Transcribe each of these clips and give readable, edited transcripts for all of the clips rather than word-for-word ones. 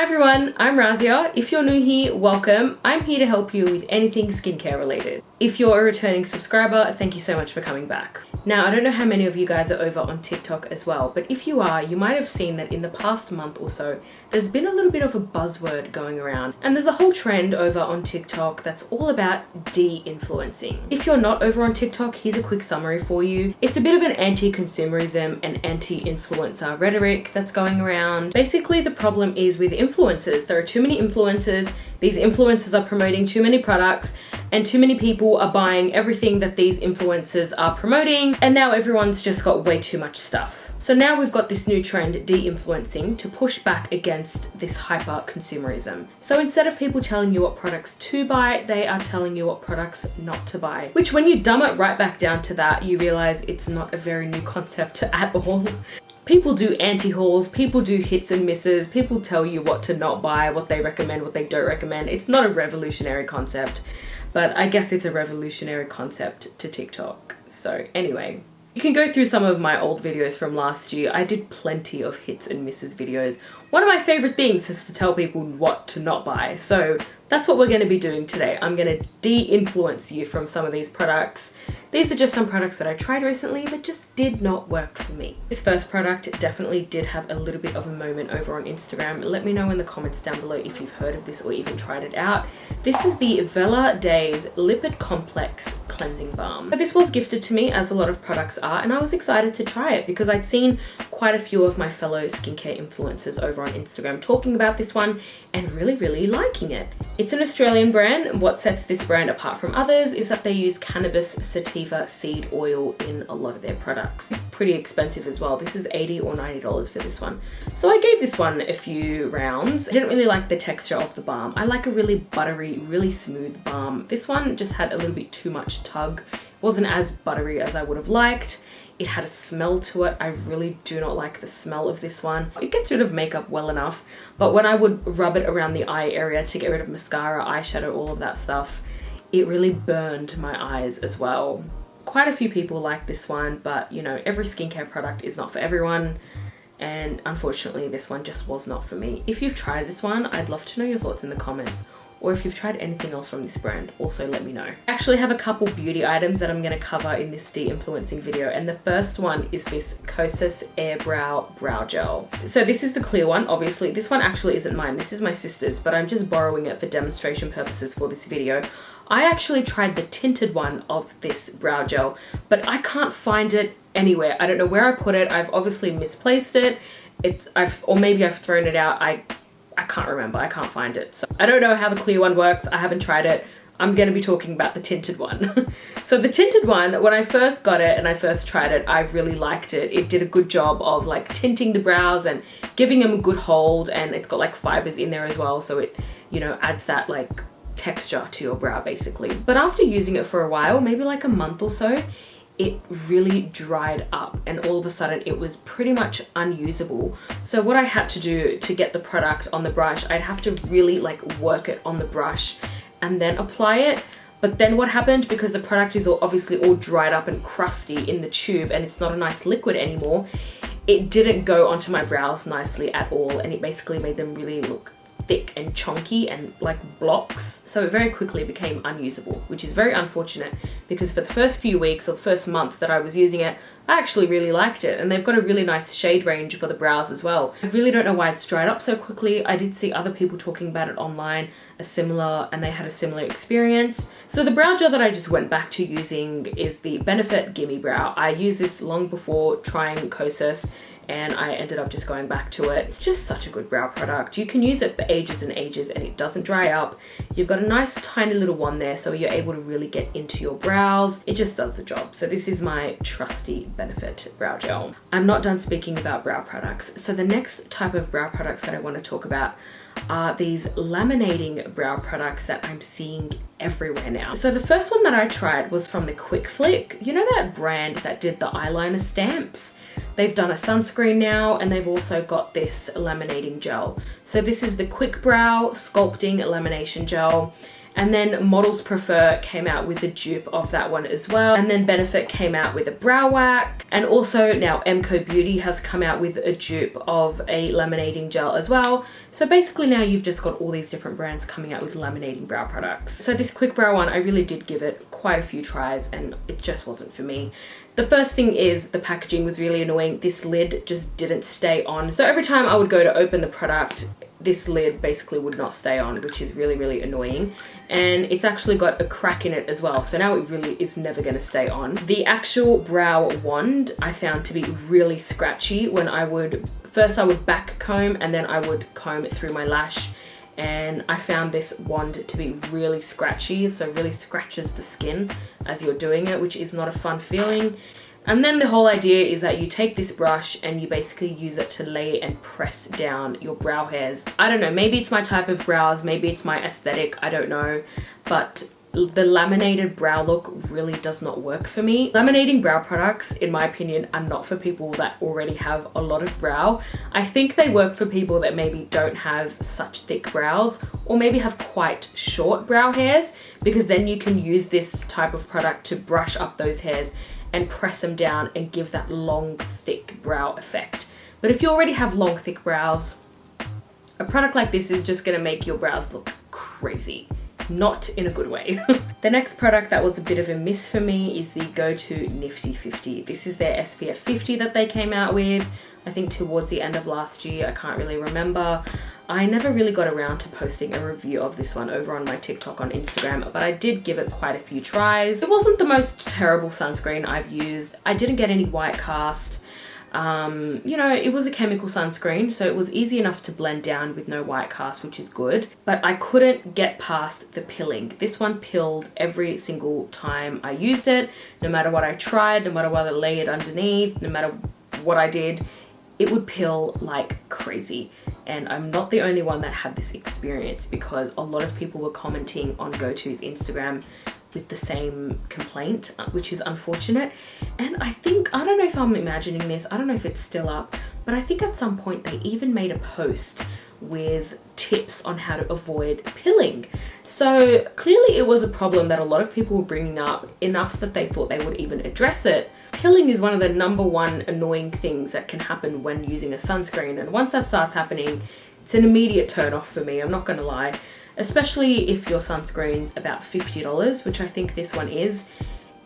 everyone, I'm Razia. If you're new here, welcome. I'm here to help you with anything skincare related. If you're a returning subscriber, thank you so much for coming back. Now, I don't know how many of you guys are over on TikTok as well, but if you are, you might have seen that in the past month or so, there's been a little bit of a buzzword going around. And there's a whole trend over on TikTok that's all about de-influencing. If you're not over on TikTok, here's a quick summary for you. It's a bit of an anti-consumerism and anti-influencer rhetoric that's going around. Basically, the problem is with influencers. There are too many influencers. These influencers are promoting too many products, and too many people are buying everything that these influencers are promoting, and now everyone's just got way too much stuff. So now we've got this new trend, de-influencing, to push back against this hyper consumerism. So instead of people telling you what products to buy, they are telling you what products not to buy. Which, when you dumb it right back down to that, you realize it's not a very new concept at all. People do anti-hauls, people do hits and misses, people tell you what to not buy, what they recommend, what they don't recommend. It's not a revolutionary concept, but I guess it's a revolutionary concept to TikTok. So anyway, you can go through some of my old videos from last year. I did plenty of hits and misses videos. One of my favorite things is to tell people what to not buy. So that's what we're going to be doing today. I'm going to de-influence you from some of these products. These are just some products that I tried recently that just did not work for me. This first product definitely did have a little bit of a moment over on Instagram. Let me know in the comments down below if you've heard of this or even tried it out. This is the Vela Days Lipid Complex Cleansing Balm. So this was gifted to me, as a lot of products are, and I was excited to try it because I'd seen quite a few of my fellow skincare influencers over on Instagram talking about this one and really liking it. It's an Australian brand. What sets this brand apart from others is that they use cannabis sativa seed oil in a lot of their products. It's pretty expensive as well. This is $80 or $90 for this one. So I gave this one a few rounds. I didn't really like the texture of the balm. I like a really buttery, really smooth balm. This one just had a little bit too much tug. It wasn't as buttery as I would have liked. It had a smell to it. I really do not like the smell of this one. It gets rid of makeup well enough, but when I would rub it around the eye area to get rid of mascara, eyeshadow, all of that stuff, it really burned my eyes as well. Quite a few people like this one, but you know, every skincare product is not for everyone. And unfortunately, this one just was not for me. If you've tried this one, I'd love to know your thoughts in the comments. Or if you've tried anything else from this brand, also let me know. I actually have a couple beauty items that I'm going to cover in this de-influencing video, and the first one is this Kosas Airbrow Brow Gel. So this is the clear one, obviously. This one actually isn't mine, this is my sister's, but I'm just borrowing it for demonstration purposes for this video. I actually tried the tinted one of this brow gel, but I can't find it anywhere. I don't know where I put it. I've obviously misplaced it. Or maybe I've thrown it out. I can't remember, I can't find it. So I don't know how the clear one works, I haven't tried it. I'm gonna be talking about the tinted one. So the tinted one, when I first got it and I first tried it, I really liked it. It did a good job of like tinting the brows and giving them a good hold, and it's got like fibers in there as well, so it, you know, adds that like texture to your brow basically. But after using it for a while, maybe like a month or so, it really dried up and all of a sudden it was pretty much unusable. So what I had to do to get the product on the brush, I'd have to really like work it on the brush and then apply it. But then what happened, because the product is obviously all dried up and crusty in the tube and it's not a nice liquid anymore, it didn't go onto my brows nicely at all, and it basically made them really look thick and chunky and like blocks. So it very quickly became unusable, which is very unfortunate because for the first few weeks or the first month that I was using it, I actually really liked it, and they've got a really nice shade range for the brows as well. I really don't know why it's dried up so quickly. I did see other people talking about it online, and they had a similar experience. So the brow gel that I just went back to using is the Benefit Gimme Brow. I used this long before trying Kosas, and I ended up just going back to it. It's just such a good brow product. You can use it for ages and ages and it doesn't dry up. You've got a nice tiny little one there, so you're able to really get into your brows. It just does the job. So this is my trusty Benefit brow gel. I'm not done speaking about brow products. So the next type of brow products that I want to talk about are these laminating brow products that I'm seeing everywhere now. So the first one that I tried was from the Quick Flick. You know that brand that did the eyeliner stamps? They've done a sunscreen now, and they've also got this laminating gel. So this is the Quick Brow Sculpting Lamination Gel, And then Models Prefer came out with a dupe of that one as well. And then Benefit came out with a brow wax. And also now Emco Beauty has come out with a dupe of a laminating gel as well. So basically now you've just got all these different brands coming out with laminating brow products. So this Quick Brow one, I really did give it quite a few tries and it just wasn't for me. The first thing is the packaging was really annoying. This lid just didn't stay on. So every time I would go to open the product, this lid basically would not stay on, which is really, really annoying. And it's actually got a crack in it as well. So now it really is never gonna stay on. The actual brow wand I found to be really scratchy when I would back comb and then I would comb through my lash. And I found this wand to be really scratchy, so it really scratches the skin as you're doing it, which is not a fun feeling. And then the whole idea is that you take this brush and you basically use it to lay and press down your brow hairs. I don't know, maybe it's my type of brows, maybe it's my aesthetic, I don't know, but the laminated brow look really does not work for me. Laminating brow products, in my opinion, are not for people that already have a lot of brow. I think they work for people that maybe don't have such thick brows or maybe have quite short brow hairs, because then you can use this type of product to brush up those hairs and press them down and give that long, thick brow effect. But if you already have long, thick brows, a product like this is just gonna make your brows look crazy. Not in a good way. The next product that was a bit of a miss for me is the Go-To Nifty 50. This is their SPF 50 that they came out with, I think towards the end of last year, I can't really remember. I never really got around to posting a review of this one over on my TikTok on Instagram, but I did give it quite a few tries. It wasn't the most terrible sunscreen I've used. I didn't get any white cast. You know, it was a chemical sunscreen, so it was easy enough to blend down with no white cast, which is good, but I couldn't get past the pilling. This one pilled every single time I used it. No matter what I tried, no matter what I layered underneath, no matter what I did, it would pill like crazy. And I'm not the only one that had this experience, because a lot of people were commenting on Go-To's Instagram with the same complaint, which is unfortunate. And I think, I don't know if I'm imagining this, I don't know if it's still up, but I think at some point they even made a post with tips on how to avoid pilling. So clearly it was a problem that a lot of people were bringing up, enough that they thought they would even address it. Pilling is one of the #1 annoying things that can happen when using a sunscreen, and once that starts happening, it's an immediate turn off for me, I'm not gonna lie. Especially if your sunscreen's about $50, which I think this one is.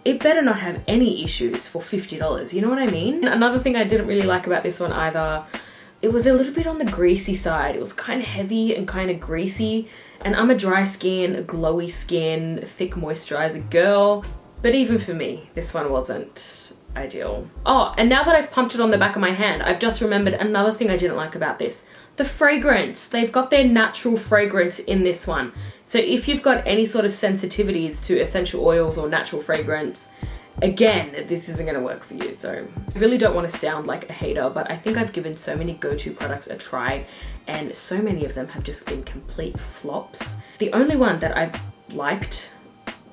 It better not have any issues for $50, you know what I mean? And another thing I didn't really like about this one either, it was a little bit on the greasy side. It was kind of heavy and kind of greasy, and I'm a dry skin, glowy skin, thick moisturizer girl, but even for me, this one wasn't ideal. Oh, and now that I've pumped it on the back of my hand, I've just remembered another thing I didn't like about this. The fragrance. They've got their natural fragrance in this one. So if you've got any sort of sensitivities to essential oils or natural fragrance, again, this isn't gonna work for you. So I really don't want to sound like a hater, but I think I've given so many Go-To products a try and so many of them have just been complete flops. The only one that I've liked,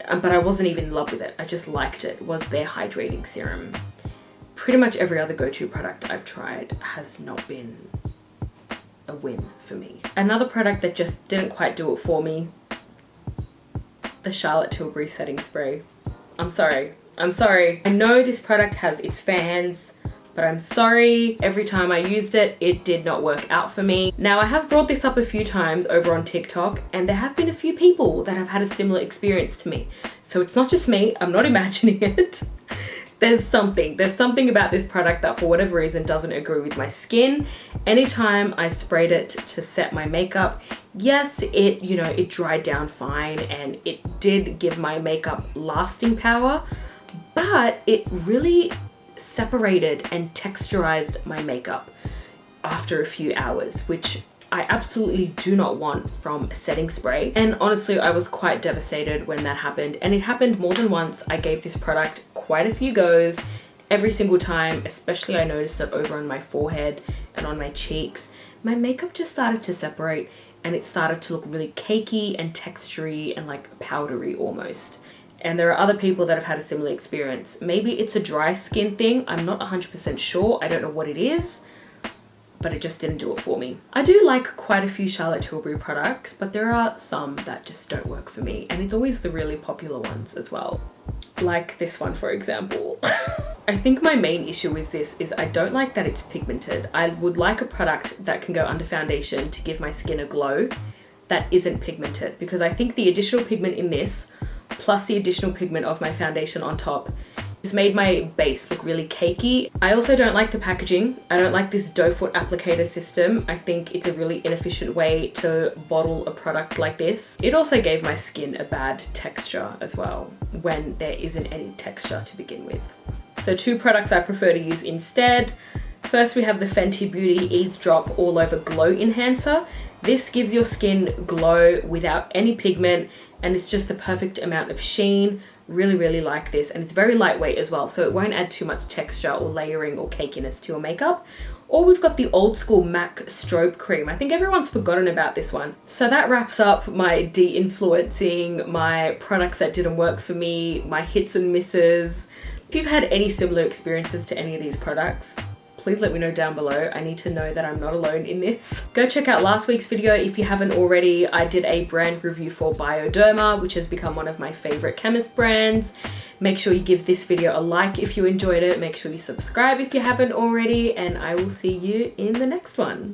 but I wasn't even in love with it, I just liked it, was their hydrating serum. Pretty much every other Go-To product I've tried has not been a win for me. Another product that just didn't quite do it for me, the Charlotte Tilbury setting spray. I'm sorry. I know this product has its fans, but I'm sorry. Every time I used it, it did not work out for me. Now, I have brought this up a few times over on TikTok, and there have been a few people that have had a similar experience to me. So it's not just me, I'm not imagining it. There's something about this product that for whatever reason doesn't agree with my skin. Anytime I sprayed it to set my makeup, yes, it dried down fine and it did give my makeup lasting power, but it really separated and texturized my makeup after a few hours, which I absolutely do not want from a setting spray. And honestly, I was quite devastated when that happened, and it happened more than once. I gave this product quite a few goes. Every single time, especially I noticed it over on my forehead and on my cheeks, my makeup just started to separate and it started to look really cakey and textury and like powdery almost. And there are other people that have had a similar experience. Maybe it's a dry skin thing, I'm not 100% sure, I don't know what it is, but it just didn't do it for me. I do like quite a few Charlotte Tilbury products, but there are some that just don't work for me, and it's always the really popular ones as well. Like this one, for example. I think my main issue with this is I don't like that it's pigmented. I would like a product that can go under foundation to give my skin a glow that isn't pigmented, because I think the additional pigment in this, plus the additional pigment of my foundation on top, has made my base look really cakey. I also don't like the packaging. I don't like this doe foot applicator system. I think it's a really inefficient way to bottle a product like this. It also gave my skin a bad texture as well, when there isn't any texture to begin with. So 2 products I prefer to use instead. First, we have the Fenty Beauty Ease Drop All Over Glow Enhancer. This gives your skin glow without any pigment, and it's just the perfect amount of sheen. Really like this, and it's very lightweight as well, so it won't add too much texture or layering or cakiness to your makeup. Or we've got the old school MAC Strobe Cream. I think everyone's forgotten about this one. So that wraps up my de-influencing, my products that didn't work for me, my hits and misses. If you've had any similar experiences to any of these products, please let me know down below. I need to know that I'm not alone in this. Go check out last week's video if you haven't already. I did a brand review for Bioderma, which has become one of my favorite chemist brands. Make sure you give this video a like if you enjoyed it. Make sure you subscribe if you haven't already, and I will see you in the next one.